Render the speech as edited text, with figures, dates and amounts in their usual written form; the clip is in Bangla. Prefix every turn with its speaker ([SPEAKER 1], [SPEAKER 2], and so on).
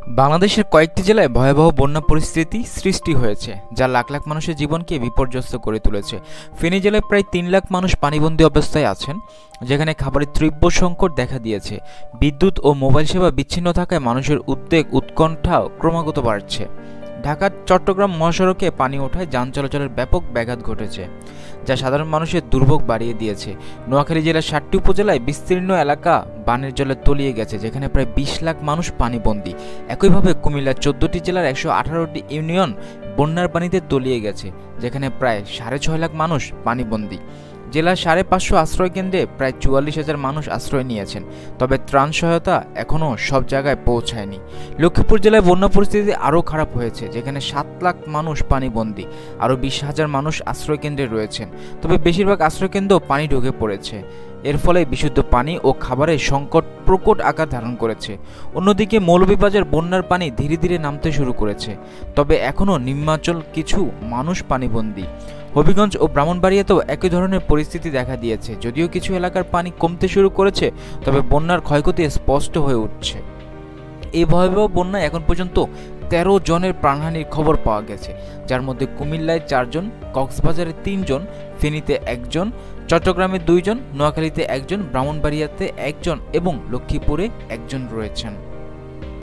[SPEAKER 1] বাংলাদেশের কয়েকটি জেলায় ভয়াবহ বন্যা পরিস্থিতি সৃষ্টি হয়েছে, যা লাখ লাখ মানুষের জীবনকে বিপর্যস্ত করে তুলেছে। ফেনী জেলায় প্রায় ৩ লাখ মানুষ পানিবন্দী অবস্থায় আছেন, যেখানে খাবারের তীব্র সংকট দেখা দিয়েছে। বিদ্যুৎ ও মোবাইল সেবা বিচ্ছিন্ন থাকায় মানুষের উদ্বেগ উৎকণ্ঠাও ক্রমাগত বাড়ছে। ঢাকা চট্টগ্রাম মহাসড়কে পানি ওঠায় যান চলাচলের ব্যাপক ব্যাঘাত ঘটেছে, যা সাধারণ মানুষের দুর্ভোগ বাড়িয়ে দিয়েছে। নোয়াখালী জেলার ৭টি উপজেলায় বিস্তীর্ণ এলাকা বানের জলে তলিয়ে গেছে, যেখানে প্রায় ২০ লাখ মানুষ পানিবন্দী। একইভাবে কুমিল্লার ১৪টি জেলার ১১৮টি ইউনিয়ন বন্যার পানিতে তলিয়ে গেছে, যেখানে প্রায় ৬.৫ লাখ মানুষ পানিবন্দী। জেলার ৫৫০ আশ্রয়কেন্দ্রে প্রায় ৪৪,০০০ মানুষ আশ্রয় নিয়েছেন, তবে ত্রাণ সহায়তা এখনও সব জায়গায় পৌঁছায়নি। লক্ষ্মীপুর জেলায় বন্যা পরিস্থিতি আরও খারাপ হয়েছে, যেখানে ৭ লাখ মানুষ পানিবন্দী। আরও ২০,০০০ মানুষ আশ্রয়কেন্দ্রে রয়েছেন, তবে বেশিরভাগ আশ্রয়কেন্দ্র পানি ঢুকে পড়েছে। এর ফলে বিশুদ্ধ পানি ও খাবারের সংকট প্রকট আকার ধারণ করেছে। অন্যদিকে মৌলভীবাজার বন্যার পানি ধীরে ধীরে নামতে শুরু করেছে, তবে এখনও নিম্নাঞ্চল কিছু মানুষ পানিবন্দী। হবিগঞ্জ ও ব্রাহ্মণবাড়িয়াতেও একই ধরনের পরিস্থিতি দেখা দিয়েছে। যদিও কিছু এলাকার পানি কমতে শুরু করেছে, তবে বন্যার ক্ষয়ক্ষতি স্পষ্ট হয়ে উঠছে। এই ভয়াবহ বন্যায় এখন পর্যন্ত ১৩ জনের প্রাণহানির খবর পাওয়া গেছে, যার মধ্যে কুমিল্লায় ৪ জন, কক্সবাজারে ৩ জন, ফেনীতে ১ জন, চট্টগ্রামে ২ জন, নোয়াখালীতে ১ জন, ব্রাহ্মণবাড়িয়াতে ১ জন এবং লক্ষ্মীপুরে ১ জন রয়েছেন।